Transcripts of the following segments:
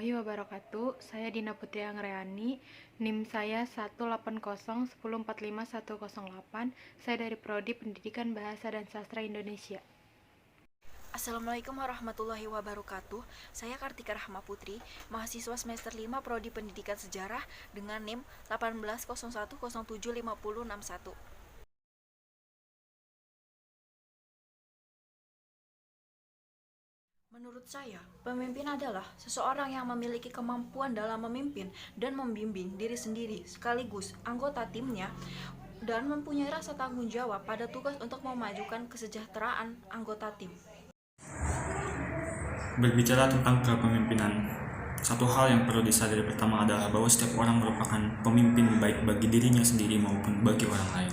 warahmatullahi wabarakatuh. Saya Dina Putri Angreani, NIM saya 18010451108. Saya dari Prodi Pendidikan Bahasa dan Sastra Indonesia. Assalamualaikum warahmatullahi wabarakatuh. Saya Kartika Rahma Putri, mahasiswa semester 5 Prodi Pendidikan Sejarah dengan NIM 18010755061. Menurut saya, pemimpin adalah seseorang yang memiliki kemampuan dalam memimpin dan membimbing diri sendiri sekaligus anggota timnya dan mempunyai rasa tanggung jawab pada tugas untuk memajukan kesejahteraan anggota tim. Berbicara tentang kepemimpinan, satu hal yang perlu disadari pertama adalah bahwa setiap orang merupakan pemimpin baik bagi dirinya sendiri maupun bagi orang lain.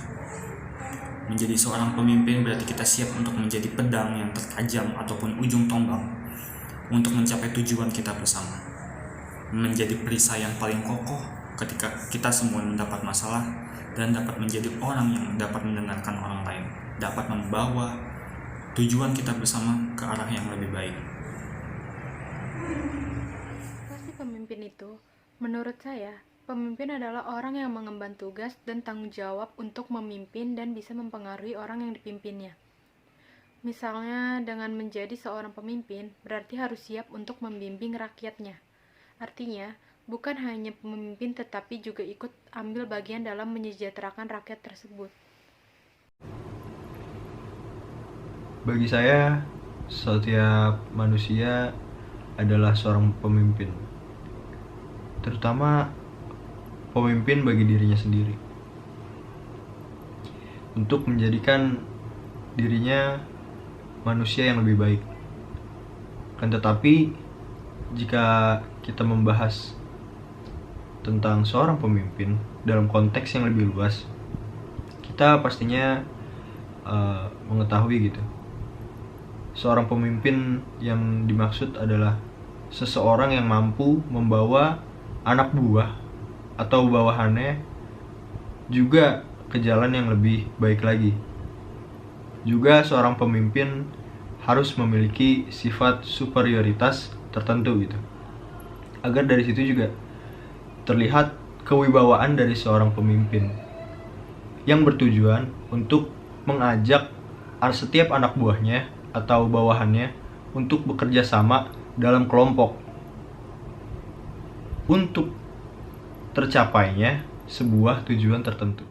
Menjadi seorang pemimpin berarti kita siap untuk menjadi pedang yang tertajam ataupun ujung tombak untuk mencapai tujuan kita bersama. Menjadi perisai yang paling kokoh ketika kita semua mendapat masalah dan dapat menjadi orang yang dapat mendengarkan orang lain, dapat membawa tujuan kita bersama ke arah yang lebih baik. Pasti pemimpin itu, menurut saya, pemimpin adalah orang yang mengemban tugas dan tanggung jawab untuk memimpin dan bisa mempengaruhi orang yang dipimpinnya. Misalnya, dengan menjadi seorang pemimpin, berarti harus siap untuk membimbing rakyatnya. Artinya, bukan hanya pemimpin tetapi juga ikut ambil bagian dalam menyejahterakan rakyat tersebut. Bagi saya, setiap manusia adalah seorang pemimpin, terutama pemimpin bagi dirinya sendiri, untuk menjadikan dirinya manusia yang lebih baik. Kan tetapi, jika kita membahas tentang seorang pemimpin dalam konteks yang lebih luas, kita pastinya mengetahui gitu. Seorang pemimpin yang dimaksud adalah seseorang yang mampu membawa anak buah atau bawahannya juga ke jalan yang lebih baik lagi. Juga seorang pemimpin harus memiliki sifat superioritas tertentu gitu. Agar dari situ juga terlihat kewibawaan dari seorang pemimpin yang bertujuan untuk mengajak setiap anak buahnya atau bawahannya untuk bekerja sama dalam kelompok untuk tercapainya sebuah tujuan tertentu.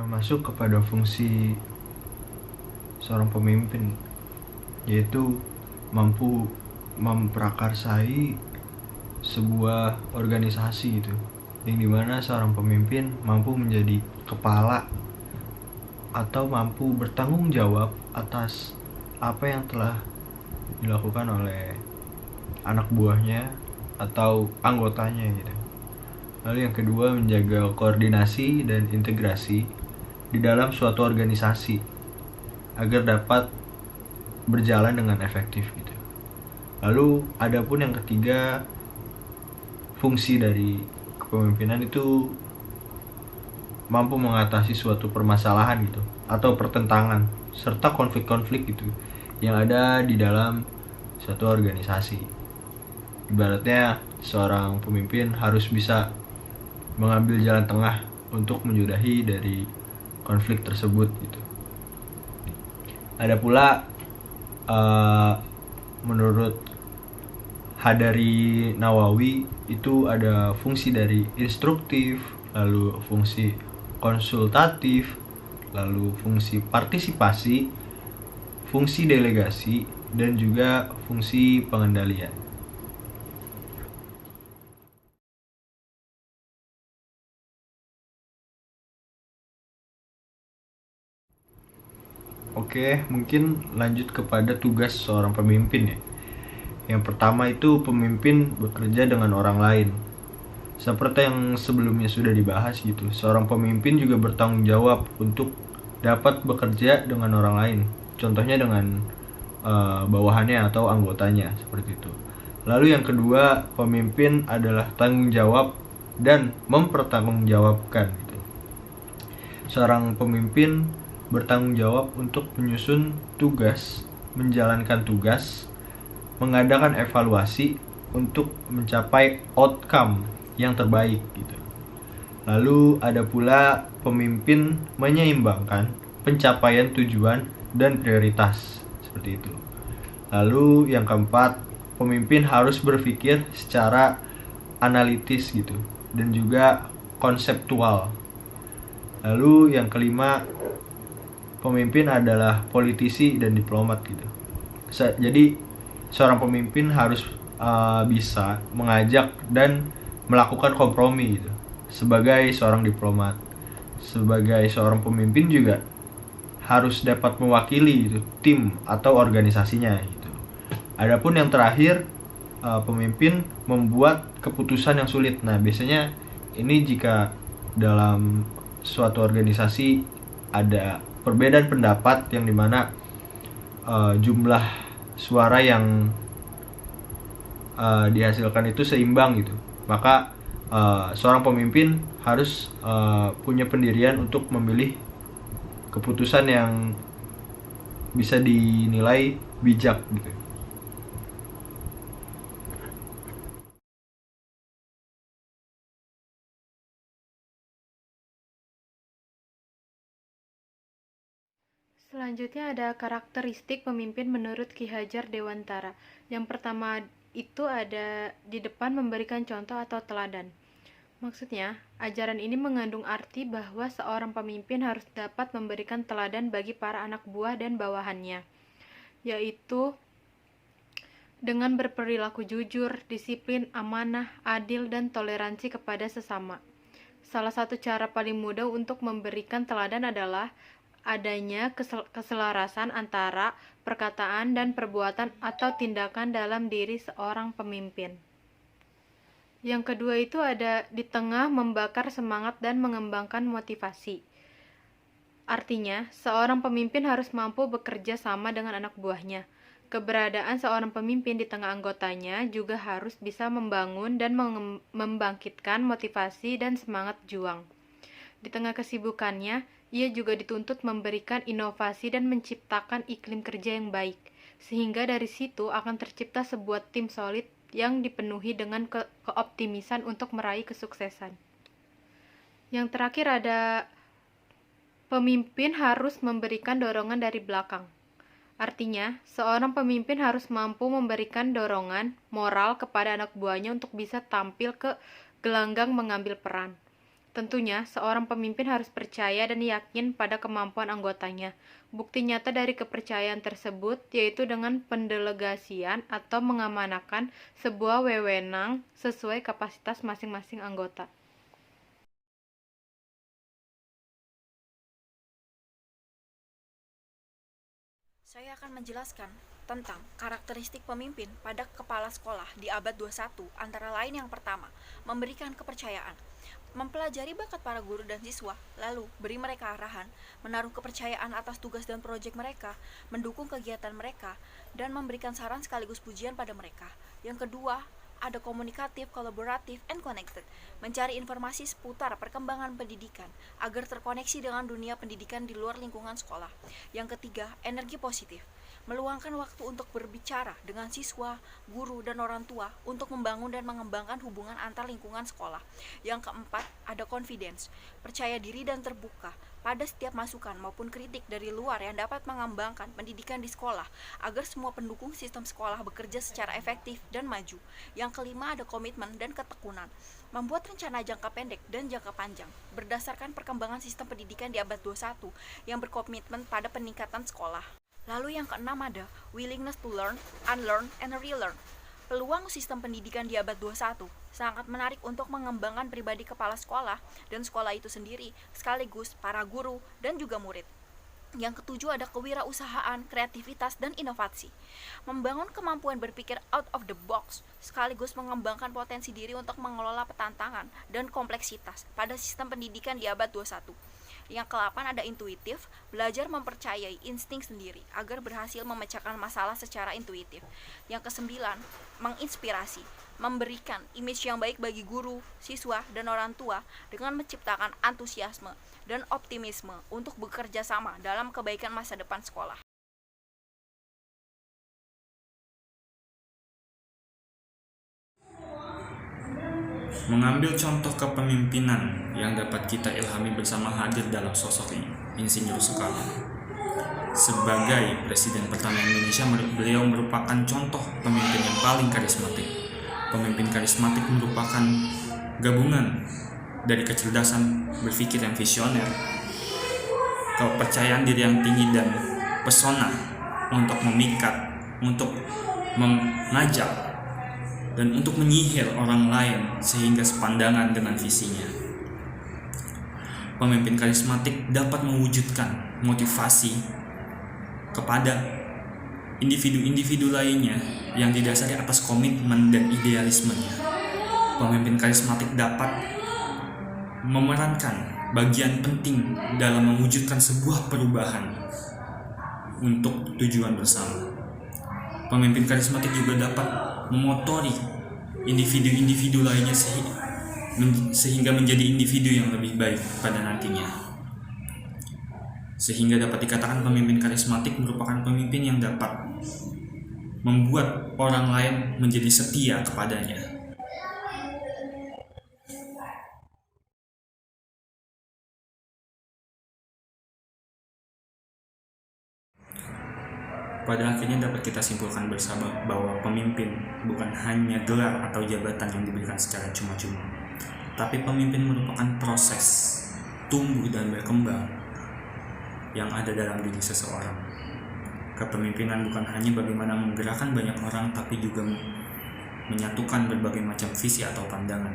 Masuk kepada fungsi seorang pemimpin, yaitu mampu memprakarsai sebuah organisasi gitu, yang dimana seorang pemimpin mampu menjadi kepala atau mampu bertanggung jawab atas apa yang telah dilakukan oleh anak buahnya atau anggotanya gitu. Lalu yang kedua, menjaga koordinasi dan integrasi di dalam suatu organisasi agar dapat berjalan dengan efektif gitu. Lalu adapun yang ketiga, fungsi dari kepemimpinan itu mampu mengatasi suatu permasalahan gitu atau pertentangan serta konflik-konflik gitu yang ada di dalam suatu organisasi. Ibaratnya seorang pemimpin harus bisa mengambil jalan tengah untuk menyudahi dari konflik tersebut gitu. Ada pula menurut Hadari Nawawi itu ada fungsi dari instruktif, lalu fungsi konsultatif, lalu fungsi partisipasi, fungsi delegasi, dan juga fungsi pengendalian. Oke, mungkin lanjut kepada tugas seorang pemimpin ya. Yang pertama itu pemimpin bekerja dengan orang lain. Seperti yang sebelumnya sudah dibahas gitu, seorang pemimpin juga bertanggung jawab untuk dapat bekerja dengan orang lain. Contohnya dengan bawahannya atau anggotanya, seperti itu. Lalu yang kedua, pemimpin adalah tanggung jawab dan mempertanggungjawabkan gitu. Seorang pemimpin bertanggung jawab untuk menyusun tugas, menjalankan tugas, mengadakan evaluasi untuk mencapai outcome yang terbaik gitu. Lalu ada pula pemimpin menyeimbangkan pencapaian tujuan dan prioritas, seperti itu. Lalu yang keempat, pemimpin harus berpikir secara analitis gitu dan juga konseptual. Lalu yang kelima, pemimpin adalah politisi dan diplomat gitu. Jadi seorang pemimpin harus bisa mengajak dan melakukan kompromi gitu. Sebagai seorang diplomat, sebagai seorang pemimpin juga harus dapat mewakili gitu, tim atau organisasinya gitu. Adapun yang terakhir, pemimpin membuat keputusan yang sulit. Nah, biasanya ini jika dalam suatu organisasi ada perbedaan pendapat yang dimana jumlah suara yang dihasilkan itu seimbang gitu, maka seorang pemimpin harus punya pendirian untuk memilih keputusan yang bisa dinilai bijak gitu. Selanjutnya ada karakteristik pemimpin menurut Ki Hajar Dewantara. Yang pertama itu ada di depan memberikan contoh atau teladan. Maksudnya, ajaran ini mengandung arti bahwa seorang pemimpin harus dapat memberikan teladan bagi para anak buah dan bawahannya, yaitu dengan berperilaku jujur, disiplin, amanah, adil, dan toleransi kepada sesama. Salah satu cara paling mudah untuk memberikan teladan adalah adanya keselarasan antara perkataan dan perbuatan atau tindakan dalam diri seorang pemimpin. Yang kedua itu ada di tengah membakar semangat dan mengembangkan motivasi. Artinya, seorang pemimpin harus mampu bekerja sama dengan anak buahnya. Keberadaan seorang pemimpin di tengah anggotanya juga harus bisa membangun dan membangkitkan motivasi dan semangat juang. Di tengah kesibukannya, ia juga dituntut memberikan inovasi dan menciptakan iklim kerja yang baik, sehingga dari situ akan tercipta sebuah tim solid yang dipenuhi dengan keoptimisan untuk meraih kesuksesan. Yang terakhir ada pemimpin harus memberikan dorongan dari belakang. Artinya, seorang pemimpin harus mampu memberikan dorongan moral kepada anak buahnya untuk bisa tampil ke gelanggang mengambil peran. Tentunya, seorang pemimpin harus percaya dan yakin pada kemampuan anggotanya. Bukti nyata dari kepercayaan tersebut yaitu dengan pendelegasian atau mengamanahkan sebuah wewenang sesuai kapasitas masing-masing anggota. Saya akan menjelaskan tentang karakteristik pemimpin pada kepala sekolah di abad 21, antara lain yang pertama, memberikan kepercayaan. Mempelajari bakat para guru dan siswa, lalu beri mereka arahan, menaruh kepercayaan atas tugas dan proyek mereka, mendukung kegiatan mereka, dan memberikan saran sekaligus pujian pada mereka. Yang kedua, ada komunikatif, kolaboratif, and connected, mencari informasi seputar perkembangan pendidikan agar terkoneksi dengan dunia pendidikan di luar lingkungan sekolah. Yang ketiga, energi positif, meluangkan waktu untuk berbicara dengan siswa, guru, dan orang tua untuk membangun dan mengembangkan hubungan antar lingkungan sekolah. Yang keempat, ada confidence, percaya diri dan terbuka pada setiap masukan maupun kritik dari luar yang dapat mengembangkan pendidikan di sekolah agar semua pendukung sistem sekolah bekerja secara efektif dan maju. Yang kelima, ada komitmen dan ketekunan, membuat rencana jangka pendek dan jangka panjang berdasarkan perkembangan sistem pendidikan di abad 21 yang berkomitmen pada peningkatan sekolah. Lalu yang keenam ada willingness to learn, unlearn, and relearn. Peluang sistem pendidikan di abad 21 sangat menarik untuk mengembangkan pribadi kepala sekolah dan sekolah itu sendiri, sekaligus para guru dan juga murid. Yang ketujuh ada kewirausahaan, kreativitas, dan inovasi. Membangun kemampuan berpikir out of the box, sekaligus mengembangkan potensi diri untuk mengelola tantangan dan kompleksitas pada sistem pendidikan di abad 21. Yang ke-8 ada intuitif, belajar mempercayai insting sendiri agar berhasil memecahkan masalah secara intuitif. Yang ke-9, menginspirasi, memberikan image yang baik bagi guru, siswa, dan orang tua dengan menciptakan antusiasme dan optimisme untuk bekerja sama dalam kebaikan masa depan sekolah. Mengambil contoh kepemimpinan yang dapat kita ilhami bersama hadir dalam sosok Insinyur Soekarno. Sebagai Presiden pertama Indonesia, beliau merupakan contoh pemimpin yang paling karismatik. Pemimpin karismatik merupakan gabungan dari kecerdasan berpikir yang visioner, kepercayaan diri yang tinggi, dan pesona untuk memikat, untuk mengajak, dan untuk menyihir orang lain sehingga sepandangan dengan visinya. Pemimpin karismatik dapat mewujudkan motivasi kepada individu-individu lainnya yang didasari atas komitmen dan idealismenya. Pemimpin karismatik dapat memerankan bagian penting dalam mewujudkan sebuah perubahan untuk tujuan bersama. Pemimpin karismatik juga dapat memotori individu-individu lainnya sehingga menjadi individu yang lebih baik pada nantinya. Sehingga dapat dikatakan pemimpin karismatik merupakan pemimpin yang dapat membuat orang lain menjadi setia kepadanya. Pada akhirnya dapat kita simpulkan bersama bahwa pemimpin bukan hanya gelar atau jabatan yang diberikan secara cuma-cuma, tapi pemimpin merupakan proses tumbuh dan berkembang yang ada dalam diri seseorang. Kepemimpinan bukan hanya bagaimana menggerakkan banyak orang, tapi juga menyatukan berbagai macam visi atau pandangan,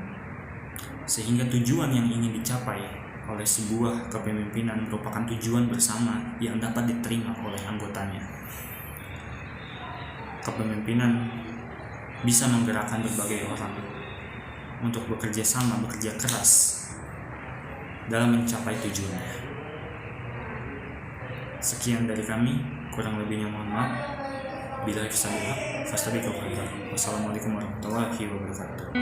sehingga tujuan yang ingin dicapai oleh sebuah kepemimpinan merupakan tujuan bersama yang dapat diterima oleh anggotanya. Kepemimpinan bisa menggerakkan berbagai orang untuk bekerja sama, bekerja keras dalam mencapai tujuannya. Sekian dari kami, kurang lebihnya mohon maaf. Wassalamualaikum warahmatullahi wabarakatuh.